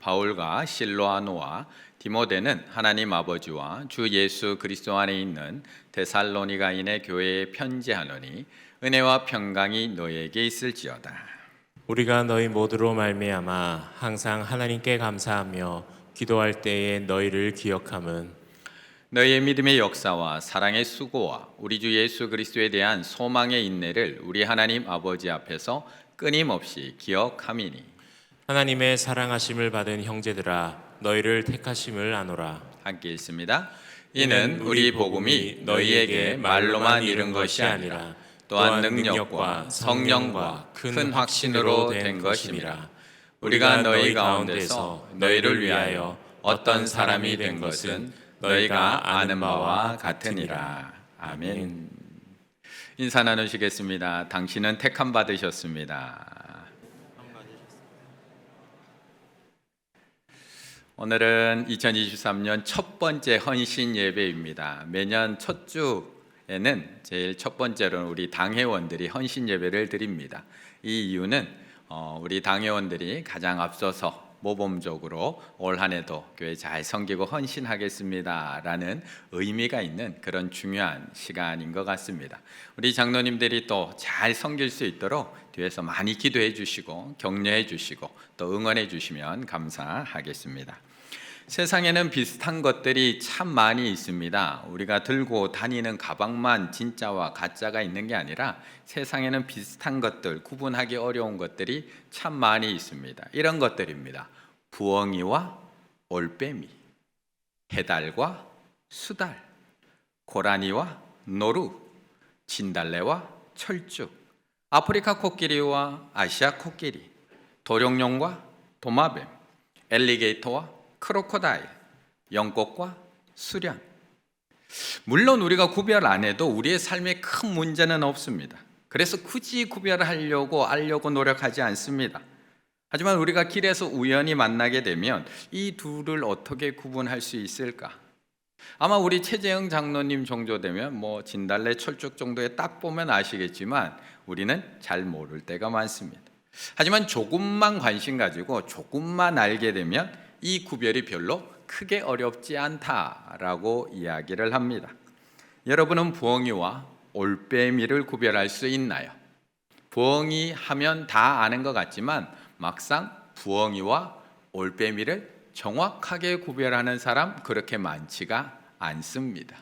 바울과 실로아노와 디모데는 하나님 아버지와 주 예수 그리스도 안에 있는 데살로니가인의 교회에 편지하노니 은혜와 평강이 너희에게 있을지어다. 우리가 너희 모두로 말미암아 항상 하나님께 감사하며 기도할 때에 너희를 기억함은 너희의 믿음의 역사와 사랑의 수고와 우리 주 예수 그리스도에 대한 소망의 인내를 우리 하나님 아버지 앞에서 끊임없이 기억함이니. 하나님의 사랑하심을 받은 형제들아 너희를 택하심을 아노라. 함께 읽습니다. 이는 우리 복음이 너희에게 말로만 이른 것이 아니라 또한 능력과 성령과 큰 확신으로 된 것임이라. 우리가 너희 가운데서 너희를 위하여 어떤 사람이 된 것은 너희가 아는 바와 같으니라. 아멘. 인사 나누시겠습니다. 당신은 택함 받으셨습니다. 오늘은 2023년 첫 번째 헌신 예배입니다. 매년 첫 주에는 제일 첫 번째로는 우리 당회원들이 헌신 예배를 드립니다. 이 이유는 우리 당회원들이 가장 앞서서 모범적으로 올 한 해도 교회 잘 섬기고 헌신하겠습니다 라는 의미가 있는 그런 중요한 시간인 것 같습니다. 우리 장로님들이 또 잘 섬길 수 있도록 뒤에서 많이 기도해 주시고 격려해 주시고 또 응원해 주시면 감사하겠습니다. 세상에는 비슷한 것들이 참 많이 있습니다. 우리가 들고 다니는 가방만 진짜와 가짜가 있는 게 아니라 세상에는 비슷한 것들, 구분하기 어려운 것들이 참 많이 있습니다. 이런 것들입니다. 부엉이와 올빼미, 해달과 수달, 고라니와 노루, 진달래와 철쭉, 아프리카 코끼리와 아시아 코끼리, 도룡뇽과 도마뱀, 엘리게이터와 크로코다일, 영꽃과 수련. 물론 우리가 구별 안 해도 우리의 삶에 큰 문제는 없습니다. 그래서 굳이 구별하려고 알려고 노력하지 않습니다. 하지만 우리가 길에서 우연히 만나게 되면 이 둘을 어떻게 구분할 수 있을까? 아마 우리 최재영 장로님 정도 되면 진달래 철쭉 정도에 딱 보면 아시겠지만 우리는 잘 모를 때가 많습니다. 하지만 조금만 관심 가지고 조금만 알게 되면 이 구별이 별로 크게 어렵지 않다라고 이야기를 합니다. 여러분은 부엉이와 올빼미를 구별할 수 있나요? 부엉이 하면 다 아는 것 같지만 막상 부엉이와 올빼미를 정확하게 구별하는 사람 그렇게 많지가 않습니다.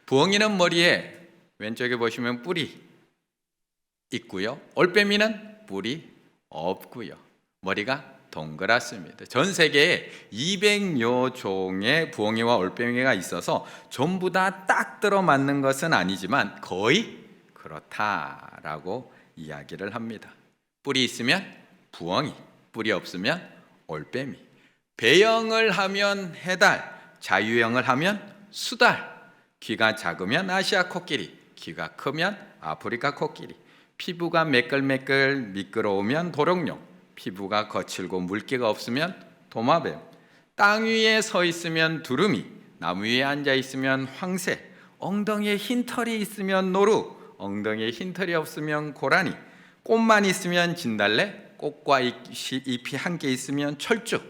부엉이는 머리에 왼쪽에 보시면 뿔이 있고요. 올빼미는 뿔이 없고요. 머리가 동그랗습니다. 전 세계에 200여 종의 부엉이와 올빼미가 있어서 전부 다 딱 들어맞는 것은 아니지만 거의 그렇다라고 이야기를 합니다. 뿔이 있으면 부엉이, 뿔이 없으면 올빼미, 배영을 하면 해달, 자유형을 하면 수달, 귀가 작으면 아시아 코끼리, 귀가 크면 아프리카 코끼리, 피부가 매끌매끌 미끄러우면 도룡뇽, 피부가 거칠고 물기가 없으면 도마뱀, 땅 위에 서 있으면 두루미, 나무 위에 앉아 있으면 황새, 엉덩이에 흰 털이 있으면 노루, 엉덩이에 흰 털이 없으면 고라니, 꽃만 있으면 진달래, 꽃과 잎이 함께 있으면 철쭉,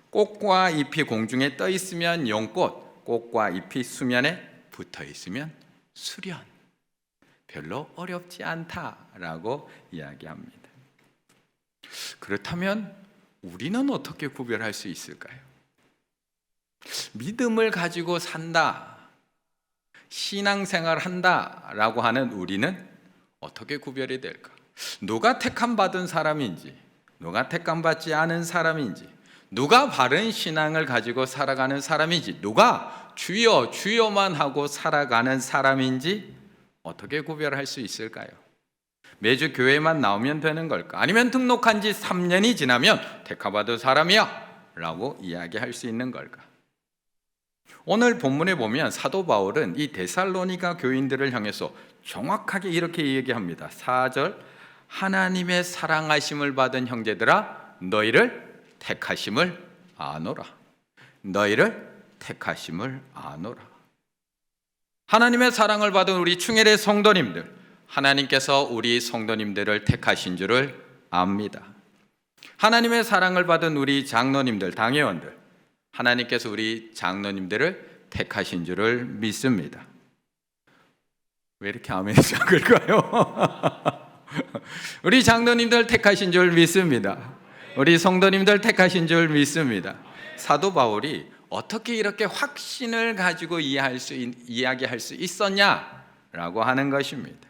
꽃과 잎이 공중에 떠 있으면 영꽃, 꽃과 잎이 수면에 붙어 있으면 수련. 별로 어렵지 않다라고 이야기합니다. 그렇다면 우리는 어떻게 구별할 수 있을까요? 믿음을 가지고 산다, 신앙생활 한다라고 하는 우리는 어떻게 구별이 될까? 누가 택함 받은 사람인지, 누가 택함 받지 않은 사람인지, 누가 바른 신앙을 가지고 살아가는 사람인지, 누가 주여 주여만 하고 살아가는 사람인지 어떻게 구별할 수 있을까요? 매주 교회만 나오면 되는 걸까? 아니면 등록한 지 3년이 지나면 택함받은 사람이야 라고 이야기할 수 있는 걸까? 오늘 본문에 보면 사도 바울은 이 데살로니가 교인들을 향해서 정확하게 이렇게 얘기합니다. 4절, 하나님의 사랑하심을 받은 형제들아 너희를 택하심을 아노라. 너희를 택하심을 아노라. 하나님의 사랑을 받은 우리 충혈의 성도님들, 하나님께서 우리 성도님들을 택하신 줄을 압니다. 하나님의 사랑을 받은 우리 장로님들, 당회원들, 하나님께서 우리 장로님들을 택하신 줄을 믿습니다. 왜 이렇게 아멘이 작을까요? 우리 장로님들 택하신 줄 믿습니다. 우리 성도님들 택하신 줄 믿습니다. 사도 바울이 어떻게 이렇게 확신을 가지고 이야기할 수 있었냐라고 하는 것입니다.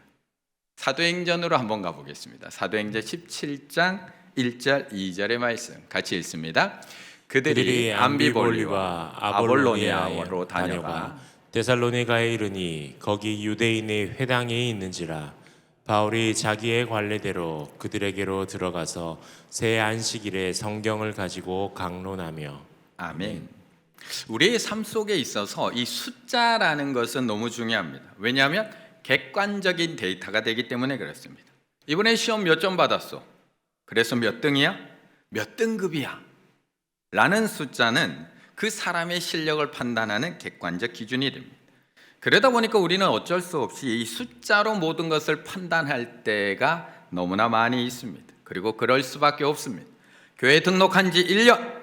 사도행전으로 한번 가보겠습니다. 사도행전 17장 1절 2절의 말씀 같이 읽습니다. 그들이 암비볼리와 아볼로니아로 다녀가 데살로니가에 이르니 거기 유대인의 회당이 있는지라. 바울이 자기의 관례대로 그들에게로 들어가서 새 안식일에 성경을 가지고 강론하며. 아멘. 우리의 삶 속에 있어서 이 숫자라는 것은 너무 중요합니다. 왜냐하면 객관적인 데이터가 되기 때문에 그렇습니다. 이번에 시험 몇 점 받았어? 그래서 몇 등이야? 몇 등급이야? 라는 숫자는 그 사람의 실력을 판단하는 객관적 기준이 됩니다. 그러다 보니까 우리는 어쩔 수 없이 이 숫자로 모든 것을 판단할 때가 너무나 많이 있습니다. 그리고 그럴 수밖에 없습니다. 교회 등록한 지 1년,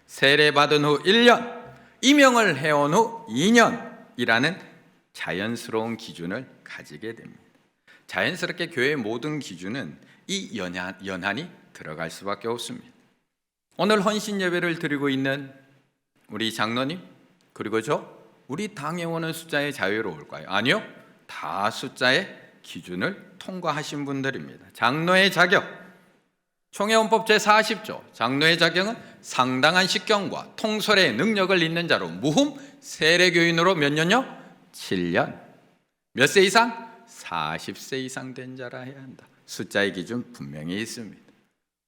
세례 받은 후 1년, 임명을 해온 후 2년이라는 자연스러운 기준을 가지게 됩니다. 자연스럽게 교회의 모든 기준은 이 연한이 들어갈 수밖에 없습니다. 오늘 헌신 예배를 드리고 있는 우리 장로님, 그리고 우리 당회원은 숫자에 자유로울까요? 아니요. 다 숫자의 기준을 통과하신 분들입니다. 장로의 자격, 총회헌법 제40조, 장로의 자격은 상당한 식견과 통솔의 능력을 있는 자로 무흠 세례교인으로 몇 년요? 7년. 몇 세 이상? 40세 이상 된 자라 해야 한다. 숫자의 기준 분명히 있습니다.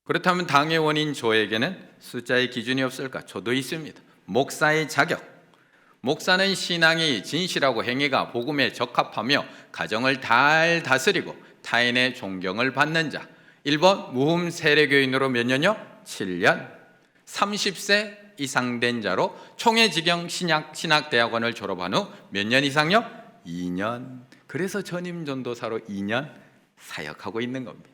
그렇다면 당회원인 저에게는 숫자의 기준이 없을까? 저도 있습니다. 목사의 자격, 목사는 신앙이 진실하고 행위가 복음에 적합하며 가정을 잘 다스리고 타인의 존경을 받는 자. 1번 무흠 세례교인으로 몇 년요? 7년. 30세 이상 된 자로 총회지경 신학대학원을 졸업한 후 몇 년 이상요? 2년. 그래서 전임 전도사로 2년 사역하고 있는 겁니다.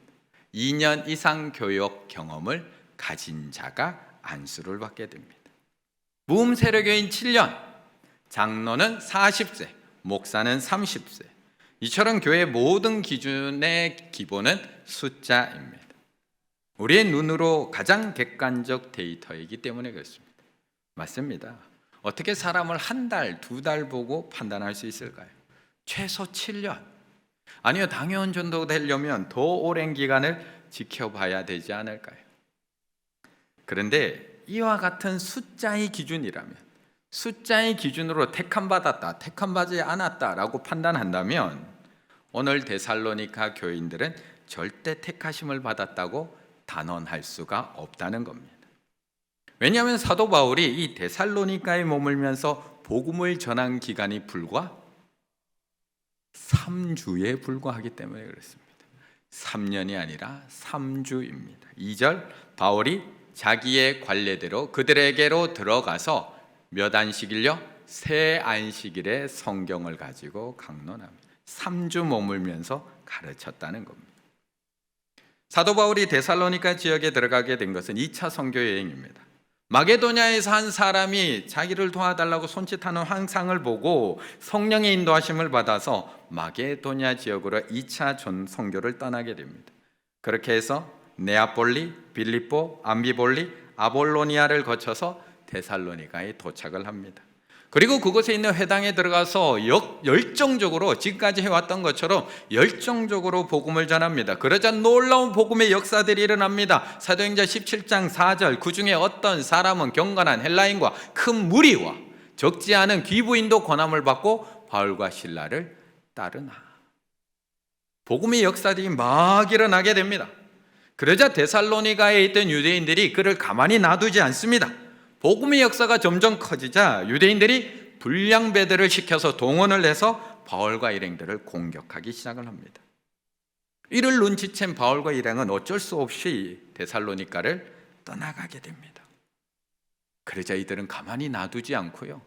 2년 이상 교육 경험을 가진 자가 안수를 받게 됩니다. 무흠 세례교인 7년, 장로는 40세, 목사는 30세. 이처럼 교회의 모든 기준의 기본은 숫자입니다. 우리의 눈으로 가장 객관적 데이터이기 때문에 그렇습니다. 맞습니다. 어떻게 사람을 한 달, 두 달 보고 판단할 수 있을까요? 최소 7년. 아니요, 당회원 전도 되려면 더 오랜 기간을 지켜봐야 되지 않을까요? 그런데 이와 같은 숫자의 기준이라면, 숫자의 기준으로 택함받았다, 택함받지 않았다라고 판단한다면 오늘 데살로니가 교인들은 절대 택하심을 받았다고 단언할 수가 없다는 겁니다. 왜냐하면 사도 바울이 이 데살로니가에 머물면서 복음을 전한 기간이 불과 3주에 불과하기 때문에 그렇습니다. 3년이 아니라 3주입니다. 2절 바울이 자기의 관례대로 그들에게로 들어가서 몇 안식일요? 새 안식일에 성경을 가지고 강론합니다. 3주 머물면서 가르쳤다는 겁니다. 사도 바울이 데살로니가 지역에 들어가게 된 것은 2차 선교 여행입니다. 마게도냐에서 한 사람이 자기를 도와달라고 손짓하는 환상을 보고 성령의 인도하심을 받아서 마게도냐 지역으로 2차 선교를 떠나게 됩니다. 그렇게 해서 네아폴리, 빌립보, 암비볼리, 아볼로니아를 거쳐서 데살로니가에 도착을 합니다. 그리고 그곳에 있는 회당에 들어가서 열정적으로 지금까지 해왔던 것처럼 열정적으로 복음을 전합니다. 그러자 놀라운 복음의 역사들이 일어납니다. 사도행전 17장 4절, 그 중에 어떤 사람은 경건한 헬라인과 큰 무리와 적지 않은 귀부인도 권함을 받고 바울과 실라를 따르나. 복음의 역사들이 막 일어나게 됩니다. 그러자 데살로니가에 있던 유대인들이 그를 가만히 놔두지 않습니다. 복음의 역사가 점점 커지자 유대인들이 불량배들을 시켜서 동원을 해서 바울과 일행들을 공격하기 시작을 합니다. 이를 눈치챈 바울과 일행은 어쩔 수 없이 데살로니가를 떠나가게 됩니다. 그러자 이들은 가만히 놔두지 않고요,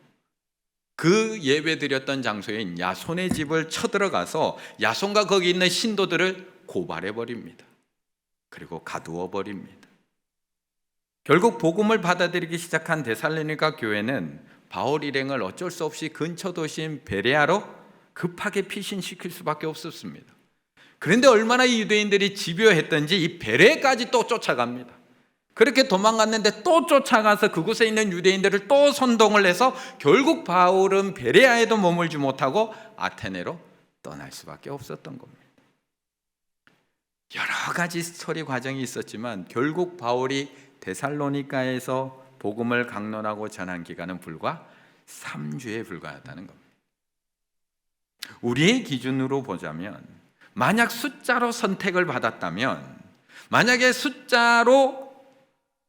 그 예배드렸던 장소인 야손의 집을 쳐들어가서 야손과 거기 있는 신도들을 고발해버립니다. 그리고 가두어버립니다. 결국 복음을 받아들이기 시작한 데살로니가 교회는 바울 일행을 어쩔 수 없이 근처 도시인 베레아로 급하게 피신시킬 수밖에 없었습니다. 그런데 얼마나 이 유대인들이 집요했던지 이 베레까지 또 쫓아갑니다. 그렇게 도망갔는데 또 쫓아가서 그곳에 있는 유대인들을 또 선동을 해서 결국 바울은 베레아에도 머물지 못하고 아테네로 떠날 수밖에 없었던 겁니다. 여러 가지 스토리 과정이 있었지만 결국 바울이 데살로니가에서 복음을 강론하고 전한 기간은 불과 3주에 불과하다는 겁니다. 우리의 기준으로 보자면 만약 숫자로 선택을 받았다면, 만약에 숫자로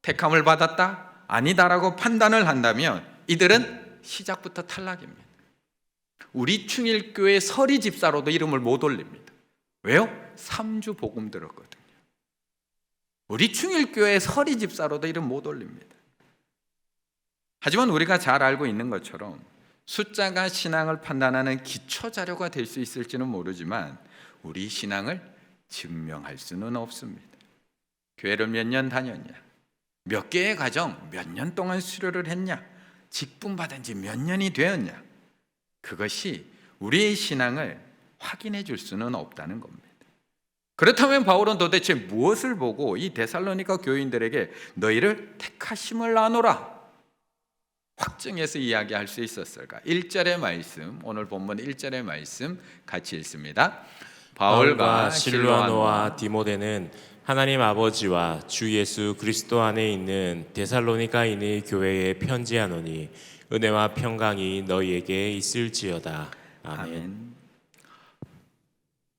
택함을 받았다? 아니다라고 판단을 한다면 이들은 시작부터 탈락입니다. 우리 충일교회 서리 집사로도 이름을 못 올립니다. 왜요? 3주 복음 들었거든요. 우리 충일교회 서리 집사로도 이름 못 올립니다. 하지만 우리가 잘 알고 있는 것처럼 숫자가 신앙을 판단하는 기초 자료가 될 수 있을지는 모르지만 우리 신앙을 증명할 수는 없습니다. 교회를 몇 년 다녔냐? 몇 개의 가정 몇 년 동안 수료를 했냐? 직분받은 지 몇 년이 되었냐? 그것이 우리의 신앙을 확인해 줄 수는 없다는 겁니다. 그렇다면 바울은 도대체 무엇을 보고 이 데살로니가 교인들에게 너희를 택하심을 나누라 확증해서 이야기할 수 있었을까? 1절의 말씀, 오늘 본문 1절의 말씀 같이 읽습니다. 바울과 실로아노와 디모데는 하나님 아버지와 주 예수 그리스도 안에 있는 데살로니가인의 교회에 편지하노니 은혜와 평강이 너희에게 있을지어다. 아멘.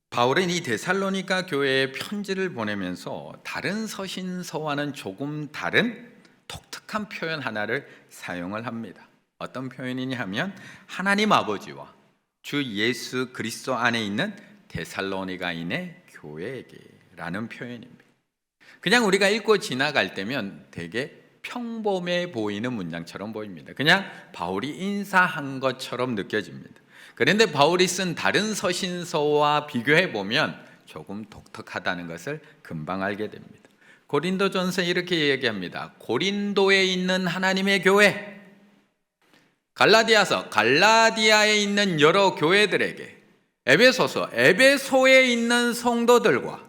바울은 이 데살로니가 교회에 편지를 보내면서 다른 서신서와는 조금 다른 독특한 표현 하나를 사용을 합니다. 어떤 표현이냐 하면 하나님 아버지와 주 예수 그리스도 안에 있는 데살로니가인의 교회에게라는 표현입니다. 그냥 우리가 읽고 지나갈 때면 되게 평범해 보이는 문장처럼 보입니다. 그냥 바울이 인사한 것처럼 느껴집니다. 그런데 바울이 쓴 다른 서신서와 비교해 보면 조금 독특하다는 것을 금방 알게 됩니다. 고린도전서 이렇게 얘기합니다. 고린도에 있는 하나님의 교회, 갈라디아서 갈라디아에 있는 여러 교회들에게, 에베소서 에베소에 있는 성도들과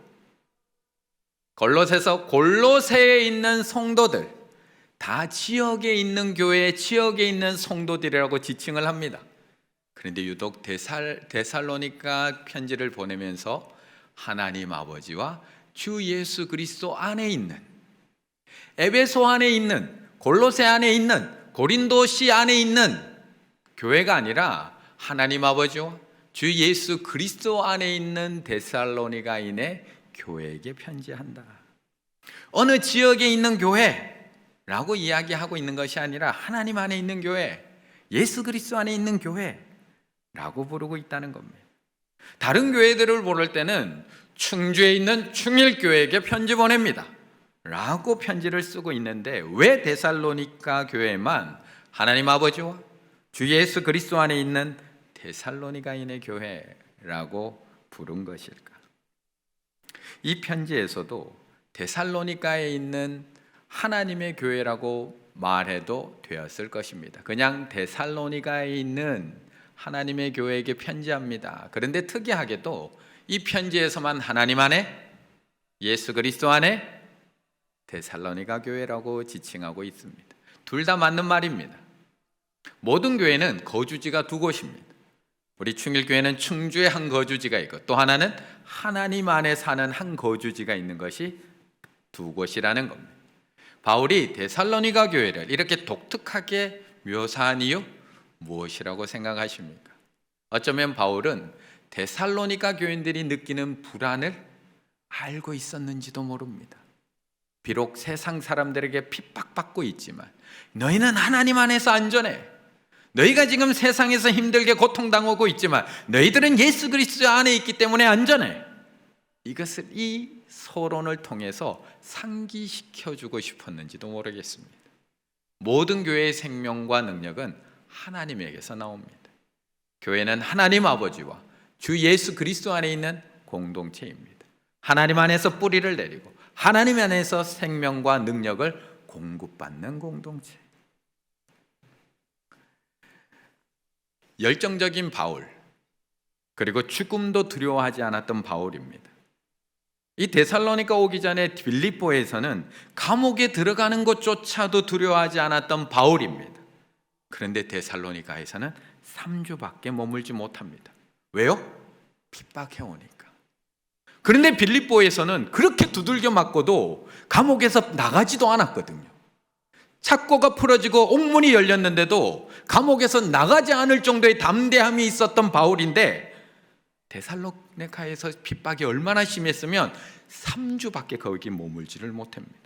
골로새서 골로새에 있는 성도들, 다 지역에 있는 교회, 지역에 있는 성도들이라고 지칭을 합니다. 그런데 유독 데살로니가 편지를 보내면서 하나님 아버지와 주 예수 그리스도 안에 있는, 에베소 안에 있는, 골로새 안에 있는, 고린도시 안에 있는 교회가 아니라 하나님 아버지와 주 예수 그리스도 안에 있는 데살로니가인의 교회에게 편지한다. 어느 지역에 있는 교회라고 이야기하고 있는 것이 아니라 하나님 안에 있는 교회, 예수 그리스도 안에 있는 교회라고 부르고 있다는 겁니다. 다른 교회들을 부를 때는 충주에 있는 충일교회에게 편지 보냅니다 라고 편지를 쓰고 있는데 왜 데살로니가 교회만 하나님 아버지와 주 예수 그리스도 안에 있는 데살로니가인의 교회라고 부른 것일까? 이 편지에서도 데살로니가에 있는 하나님의 교회라고 말해도 되었을 것입니다. 그냥 데살로니가에 있는 하나님의 교회에게 편지합니다. 그런데 특이하게도 이 편지에서만 하나님 안에, 예수 그리스도 안에 데살로니가 교회라고 지칭하고 있습니다. 둘 다 맞는 말입니다. 모든 교회는 거주지가 두 곳입니다. 우리 충일교회는 충주에 한 거주지가 있고 또 하나는 하나님 안에 사는 한 거주지가 있는 것이 두 곳이라는 겁니다. 바울이 데살로니가 교회를 이렇게 독특하게 묘사한 이유 무엇이라고 생각하십니까? 어쩌면 바울은 데살로니가 교인들이 느끼는 불안을 알고 있었는지도 모릅니다. 비록 세상 사람들에게 핍박받고 있지만 너희는 하나님 안에서 안전해. 너희가 지금 세상에서 힘들게 고통당하고 있지만 너희들은 예수 그리스도 안에 있기 때문에 안전해. 이것을 이 서론을 통해서 상기시켜주고 싶었는지도 모르겠습니다. 모든 교회의 생명과 능력은 하나님에게서 나옵니다. 교회는 하나님 아버지와 주 예수 그리스도 안에 있는 공동체입니다. 하나님 안에서 뿌리를 내리고 하나님 안에서 생명과 능력을 공급받는 공동체. 열정적인 바울, 그리고 죽음도 두려워하지 않았던 바울입니다. 이 데살로니가 오기 전에 빌립보에서는 감옥에 들어가는 것조차도 두려워하지 않았던 바울입니다. 그런데 데살로니가에서는 3주밖에 머물지 못합니다. 왜요? 핍박해오니까. 그런데 빌립보에서는 그렇게 두들겨 맞고도 감옥에서 나가지도 않았거든요. 착고가 풀어지고 옥문이 열렸는데도 감옥에서 나가지 않을 정도의 담대함이 있었던 바울인데, 데살로니가에서 핍박이 얼마나 심했으면 3주밖에 거기 머물지를 못합니다.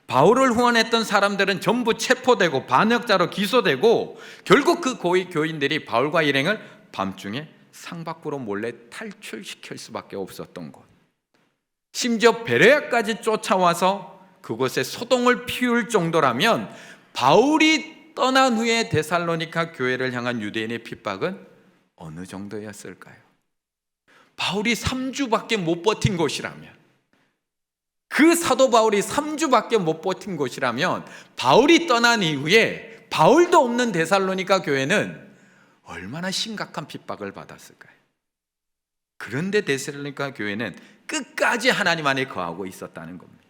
바울을 후원했던 사람들은 전부 체포되고 반역자로 기소되고, 결국 그 교인들이 바울과 일행을 밤중에 상 밖으로 몰래 탈출시킬 수밖에 없었던 것. 심지어 베레아까지 쫓아와서 그곳에 소동을 피울 정도라면 바울이 떠난 후에 데살로니가 교회를 향한 유대인의 핍박은 어느 정도였을까요? 바울이 3주밖에 못 버틴 곳이라면, 그 사도 바울이 3주밖에 못 버틴 곳이라면, 바울이 떠난 이후에 바울도 없는 데살로니가 교회는 얼마나 심각한 핍박을 받았을까요? 그런데 데살로니가 교회는 끝까지 하나님 안에 거하고 있었다는 겁니다.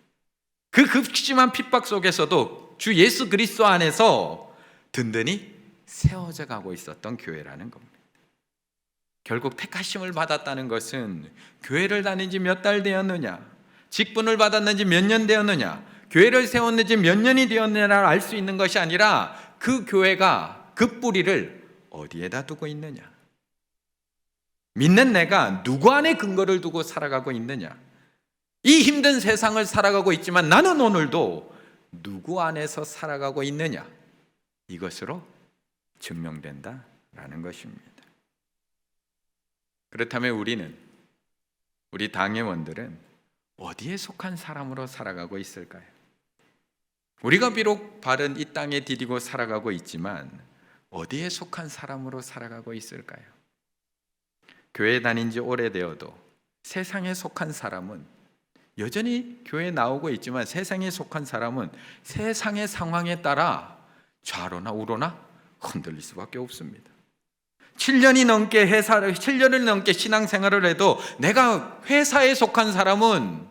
그 극심한 핍박 속에서도 주 예수 그리스도 안에서 든든히 세워져 가고 있었던 교회라는 겁니다. 결국 택하심을 받았다는 것은 교회를 다닌 지 몇 달 되었느냐, 직분을 받았는지 몇 년 되었느냐, 교회를 세웠는지 몇 년이 되었느냐를 알 수 있는 것이 아니라 그 교회가 그 뿌리를 어디에다 두고 있느냐, 믿는 내가 누구 안에 근거를 두고 살아가고 있느냐, 이 힘든 세상을 살아가고 있지만 나는 오늘도 누구 안에서 살아가고 있느냐, 이것으로 증명된다라는 것입니다. 그렇다면 우리 당회원들은 어디에 속한 사람으로 살아가고 있을까요? 우리가 비록 바른 이 땅에 디디고 살아가고 있지만 어디에 속한 사람으로 살아가고 있을까요? 교회 다닌 지 오래되어도 세상에 속한 사람은 여전히 교회에 나오고 있지만, 세상에 속한 사람은 세상의 상황에 따라 좌로나 우로나 흔들릴 수밖에 없습니다. 7년을 넘게 신앙생활을 해도 내가 회사에 속한 사람은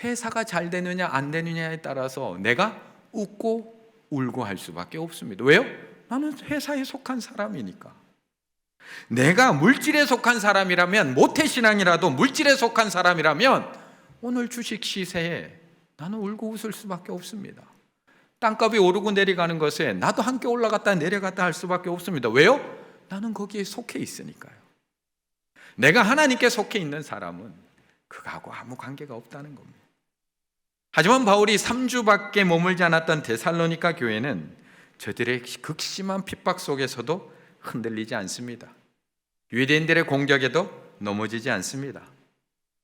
회사가 잘 되느냐 안 되느냐에 따라서 내가 웃고 울고 할 수밖에 없습니다. 왜요? 나는 회사에 속한 사람이니까. 내가 물질에 속한 사람이라면, 모태신앙이라도 물질에 속한 사람이라면 오늘 주식 시세에 나는 울고 웃을 수밖에 없습니다. 땅값이 오르고 내려가는 것에 나도 함께 올라갔다 내려갔다 할 수밖에 없습니다. 왜요? 나는 거기에 속해 있으니까요. 내가 하나님께 속해 있는 사람은 그거하고 아무 관계가 없다는 겁니다. 하지만 바울이 3주밖에 머물지 않았던 데살로니가 교회는 저들의 극심한 핍박 속에서도 흔들리지 않습니다. 유대인들의 공격에도 넘어지지 않습니다.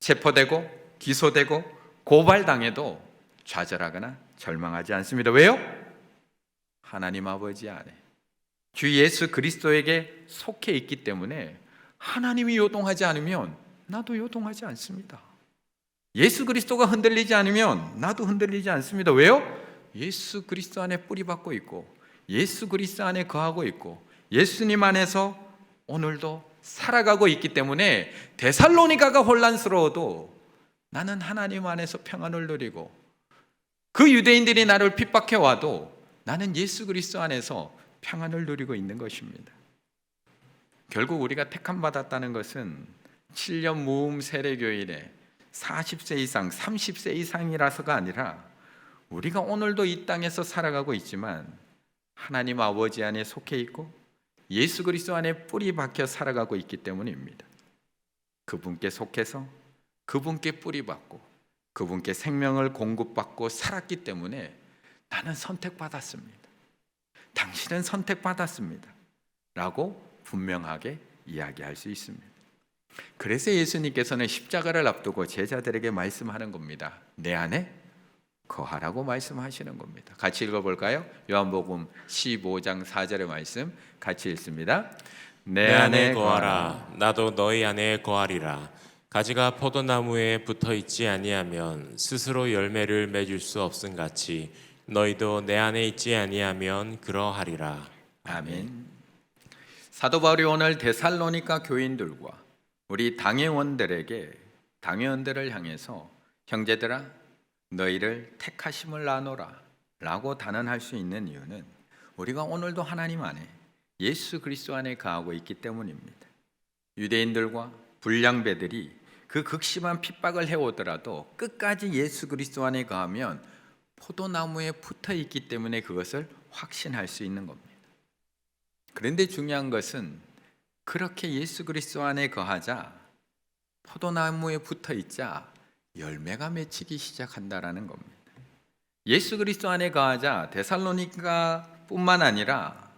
체포되고 기소되고 고발당해도 좌절하거나 절망하지 않습니다. 왜요? 하나님 아버지 안에 주 예수 그리스도에게 속해 있기 때문에 하나님이 요동하지 않으면 나도 요동하지 않습니다. 예수 그리스도가 흔들리지 않으면 나도 흔들리지 않습니다. 왜요? 예수 그리스도 안에 뿌리박고 있고 예수 그리스도 안에 거하고 있고 예수님 안에서 오늘도 살아가고 있기 때문에 데살로니가가 혼란스러워도 나는 하나님 안에서 평안을 누리고, 그 유대인들이 나를 핍박해 와도 나는 예수 그리스도 안에서 평안을 누리고 있는 것입니다. 결국 우리가 택함 받았다는 것은 7년 무음 세례교인의 40세 이상, 30세 이상이라서가 아니라 우리가 오늘도 이 땅에서 살아가고 있지만 하나님 아버지 안에 속해 있고 예수 그리스도 안에 뿌리 박혀 살아가고 있기 때문입니다. 그분께 속해서 그분께 뿌리 박고 그분께 생명을 공급받고 살았기 때문에 나는 선택받았습니다. 당신은 선택받았습니다. 라고 분명하게 이야기할 수 있습니다. 그래서 예수님께서는 십자가를 앞두고 제자들에게 말씀하는 겁니다. 내 안에 거하라고 말씀하시는 겁니다. 같이 읽어볼까요? 요한복음 15장 4절의 말씀 같이 읽습니다. 내 안에 거하라. 나도 너희 안에 거하리라. 가지가 포도나무에 붙어 있지 아니하면 스스로 열매를 맺을 수 없음 같이 너희도 내 안에 있지 아니하면 그러하리라. 아멘. 사도 바울이 오늘 데살로니가 교인들과 우리 당회원들에게 당회원들을 향해서 형제들아 너희를 택하심을 나누라 라고 단언할 수 있는 이유는 우리가 오늘도 하나님 안에 예수 그리스도 안에 거하고 있기 때문입니다. 유대인들과 불량배들이 그 극심한 핍박을 해오더라도 끝까지 예수 그리스도 안에 거하면 포도나무에 붙어 있기 때문에 그것을 확신할 수 있는 겁니다. 그런데 중요한 것은 그렇게 예수 그리스도 안에 거하자 포도나무에 붙어 있자 열매가 맺히기 시작한다라는 겁니다. 예수 그리스도 안에 거하자 데살로니가뿐만 아니라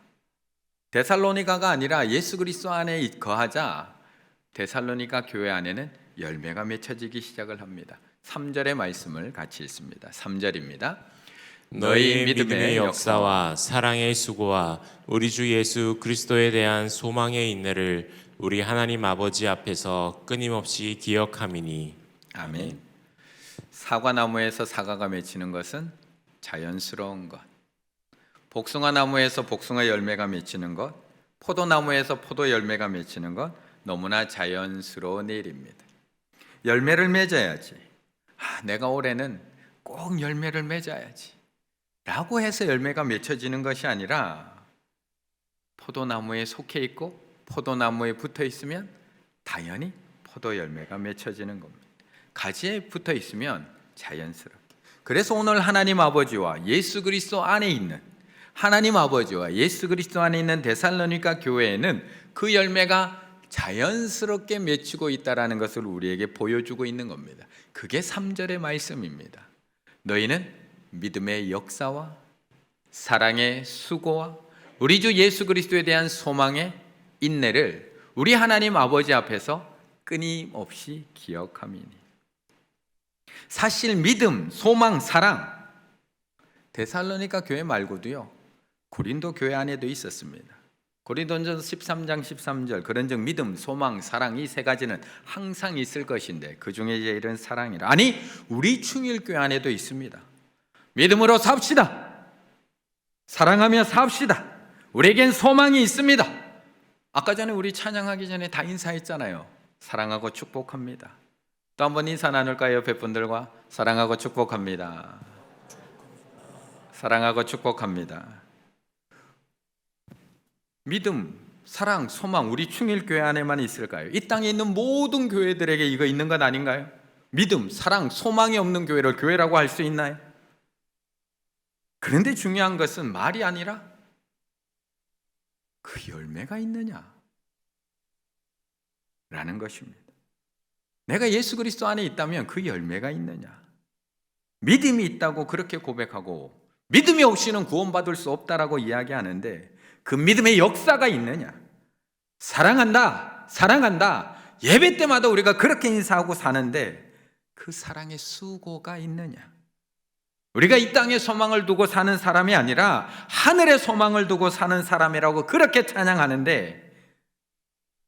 데살로니가가 아니라 예수 그리스도 안에 거하자 데살로니가 교회 안에는 열매가 맺혀지기 시작을 합니다. 3절의 말씀을 같이 읽습니다. 3절입니다. 너희 믿음의 역사와 사랑의 수고와 우리 주 예수 그리스도에 대한 소망의 인내를 우리 하나님 아버지 앞에서 끊임없이 기억함이니. 아멘. 사과나무에서 사과가 맺히는 것은 자연스러운 것. 복숭아 나무에서 복숭아 열매가 맺히는 것, 포도나무에서 포도 열매가 맺히는 것 너무나 자연스러운 일입니다. 열매를 맺어야지. 내가 올해는 꼭 열매를 맺어야지 라고 해서 열매가 맺혀지는 것이 아니라 포도나무에 속해 있고 포도나무에 붙어 있으면 당연히 포도 열매가 맺혀지는 겁니다. 가지에 붙어 있으면 자연스럽게. 그래서 오늘 하나님 아버지와 예수 그리스도 안에 있는 하나님 아버지와 예수 그리스도 안에 있는 데살로니가 교회에는 그 열매가 자연스럽게 맺히고 있다는 것을 우리에게 보여주고 있는 겁니다. 그게 3절의 말씀입니다. 너희는 믿음의 역사와 사랑의 수고와 우리 주 예수 그리스도에 대한 소망의 인내를 우리 하나님 아버지 앞에서 끊임없이 기억함이니. 사실 믿음, 소망, 사랑 데살로니가 교회 말고도요 고린도 교회 안에도 있었습니다. 고린도전서 13장 13절 그런즉 믿음, 소망, 사랑 이 세 가지는 항상 있을 것인데 그 중에 제일은 사랑이라. 아니 우리 충일교회 안에도 있습니다. 믿음으로 삽시다. 사랑하며 삽시다. 우리에겐 소망이 있습니다. 아까 전에 우리 찬양하기 전에 다 인사했잖아요. 사랑하고 축복합니다. 또 한 번 인사 나눌까요? 옆에 분들과 사랑하고 축복합니다. 사랑하고 축복합니다. 믿음, 사랑, 소망 우리 충일교회 안에만 있을까요? 이 땅에 있는 모든 교회들에게 이거 있는 것 아닌가요? 믿음, 사랑, 소망이 없는 교회를 교회라고 할 수 있나요? 그런데 중요한 것은 말이 아니라 그 열매가 있느냐 라는 것입니다. 내가 예수 그리스도 안에 있다면 그 열매가 있느냐. 믿음이 있다고 그렇게 고백하고 믿음이 없이는 구원받을 수 없다라고 이야기하는데 그 믿음의 역사가 있느냐. 사랑한다, 사랑한다. 예배 때마다 우리가 그렇게 인사하고 사는데 그 사랑의 수고가 있느냐. 우리가 이 땅에 소망을 두고 사는 사람이 아니라 하늘에 소망을 두고 사는 사람이라고 그렇게 찬양하는데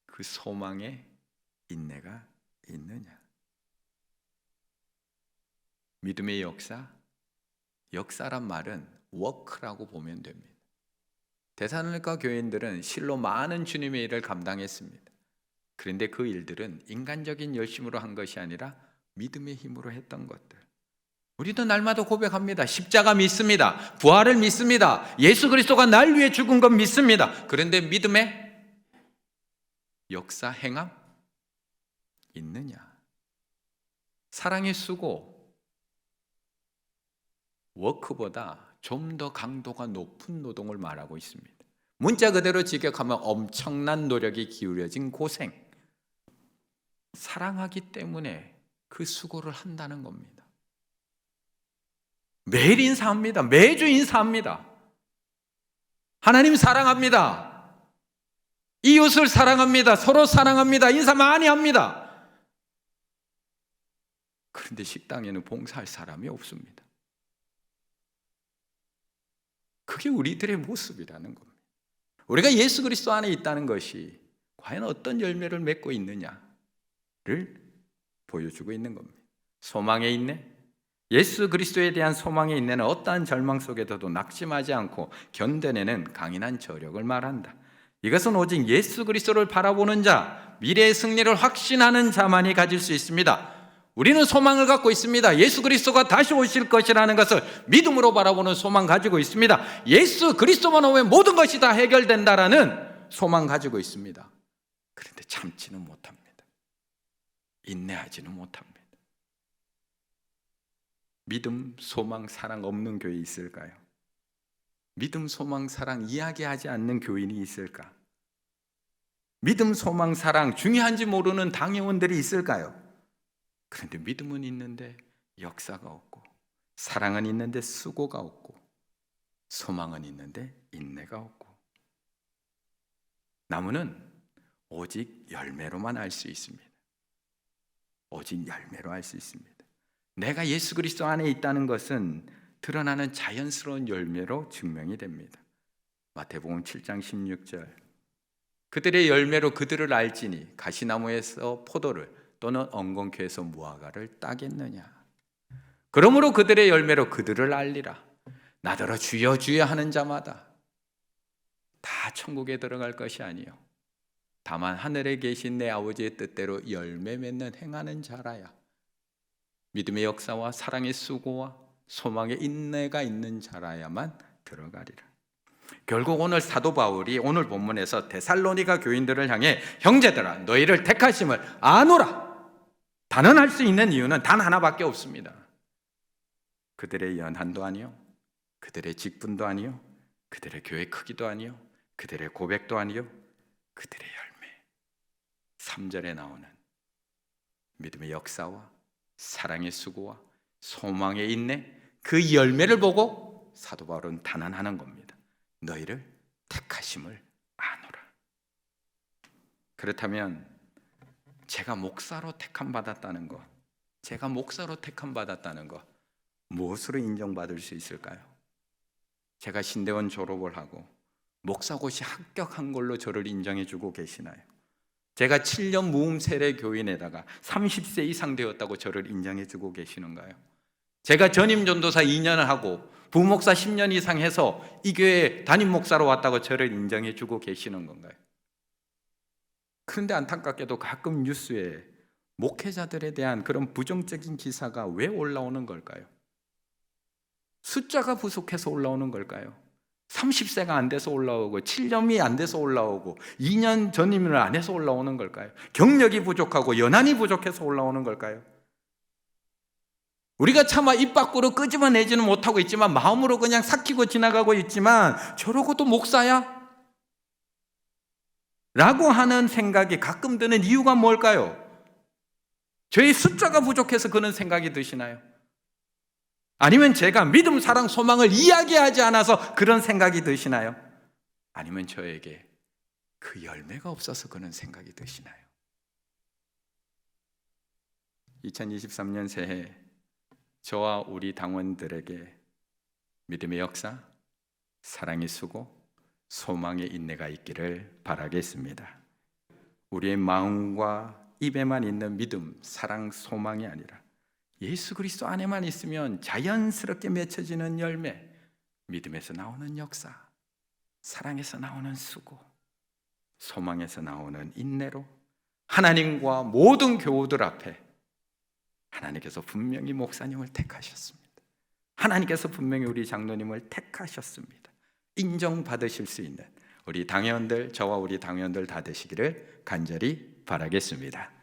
그 소망에 인내가 있느냐. 믿음의 역사, 역사란 말은 워크라고 보면 됩니다. 데살로니가 교인들은 실로 많은 주님의 일을 감당했습니다. 그런데 그 일들은 인간적인 열심으로 한 것이 아니라 믿음의 힘으로 했던 것들. 우리도 날마다 고백합니다. 십자가 믿습니다. 부활을 믿습니다. 예수 그리스도가 날 위해 죽은 것 믿습니다. 그런데 믿음의 역사, 행함 있느냐? 사랑의 수고, 워크보다 좀 더 강도가 높은 노동을 말하고 있습니다. 문자 그대로 직역하면 엄청난 노력이 기울여진 고생. 사랑하기 때문에 그 수고를 한다는 겁니다. 매일 인사합니다. 매주 인사합니다. 하나님 사랑합니다. 이웃을 사랑합니다. 서로 사랑합니다. 인사 많이 합니다. 그런데 식당에는 봉사할 사람이 없습니다. 그게 우리들의 모습이라는 겁니다. 우리가 예수 그리스도 안에 있다는 것이 과연 어떤 열매를 맺고 있느냐를 보여주고 있는 겁니다. 소망에 있네, 예수 그리스도에 대한 소망의 인내는 어떠한 절망 속에서도 낙심하지 않고 견뎌내는 강인한 저력을 말한다. 이것은 오직 예수 그리스도를 바라보는 자, 미래의 승리를 확신하는 자만이 가질 수 있습니다. 우리는 소망을 갖고 있습니다. 예수 그리스도가 다시 오실 것이라는 것을 믿음으로 바라보는 소망 가지고 있습니다. 예수 그리스도만 오면 모든 것이 다 해결된다라는 소망 가지고 있습니다. 그런데 참지는 못합니다. 인내하지는 못합니다. 믿음, 소망, 사랑 없는 교회 있을까요? 믿음, 소망, 사랑 이야기하지 않는 교인이 있을까? 믿음, 소망, 사랑 중요한지 모르는 당회원들이 있을까요? 그런데 믿음은 있는데 역사가 없고, 사랑은 있는데 수고가 없고, 소망은 있는데 인내가 없고, 나무는 오직 열매로만 알 수 있습니다. 오직 열매로 알 수 있습니다. 내가 예수 그리스도 안에 있다는 것은 드러나는 자연스러운 열매로 증명이 됩니다. 마태복음 7장 16절, 그들의 열매로 그들을 알지니 가시나무에서 포도를 또는 엉겅퀴에서 무화과를 따겠느냐. 그러므로 그들의 열매로 그들을 알리라. 나더러 주여 주여 하는 자마다 다 천국에 들어갈 것이 아니요 다만 하늘에 계신 내 아버지의 뜻대로 열매 맺는 행하는 자라야 믿음의 역사와 사랑의 수고와 소망의 인내가 있는 자라야만 들어가리라. 결국 오늘 사도 바울이 오늘 본문에서 데살로니가 교인들을 향해 형제들아 너희를 택하심을 아노라 단언할 수 있는 이유는 단 하나밖에 없습니다. 그들의 연한도 아니요, 그들의 직분도 아니요, 그들의 교회 크기도 아니요, 그들의 고백도 아니요, 그들의 열매. 3절에 나오는 믿음의 역사와 사랑의 수고와 소망의 인내, 그 열매를 보고 사도 바울은 단언하는 겁니다. 너희를 택하심을 아노라. 그렇다면 제가 목사로 택함 받았다는 것, 제가 목사로 택함 받았다는 것 무엇으로 인정받을 수 있을까요? 제가 신대원 졸업을 하고 목사고시 합격한 걸로 저를 인정해 주고 계시나요? 제가 7년 무음 세례 교인에다가 30세 이상 되었다고 저를 인정해 주고 계시는가요? 제가 전임 전도사 2년을 하고 부목사 10년 이상 해서 이 교회 담임 목사로 왔다고 저를 인정해 주고 계시는 건가요? 그런데 안타깝게도 가끔 뉴스에 목회자들에 대한 그런 부정적인 기사가 왜 올라오는 걸까요? 숫자가 부족해서 올라오는 걸까요? 30세가 안 돼서 올라오고 7년이 안 돼서 올라오고 2년 전임을 안 해서 올라오는 걸까요? 경력이 부족하고 연한이 부족해서 올라오는 걸까요? 우리가 차마 입 밖으로 끄집어내지는 못하고 있지만 마음으로 그냥 삭히고 지나가고 있지만 저러고도 목사야? 라고 하는 생각이 가끔 드는 이유가 뭘까요? 저희 숫자가 부족해서 그런 생각이 드시나요? 아니면 제가 믿음, 사랑, 소망을 이야기하지 않아서 그런 생각이 드시나요? 아니면 저에게 그 열매가 없어서 그런 생각이 드시나요? 2023년 새해 저와 우리 당원들에게 믿음의 역사, 사랑의 수고, 소망의 인내가 있기를 바라겠습니다. 우리의 마음과 입에만 있는 믿음, 사랑, 소망이 아니라 예수 그리스도 안에만 있으면 자연스럽게 맺혀지는 열매, 믿음에서 나오는 역사, 사랑에서 나오는 수고, 소망에서 나오는 인내로 하나님과 모든 교우들 앞에 하나님께서 분명히 목사님을 택하셨습니다. 하나님께서 분명히 우리 장로님을 택하셨습니다. 인정받으실 수 있는 우리 당회원들, 저와 우리 당회원들 다 되시기를 간절히 바라겠습니다.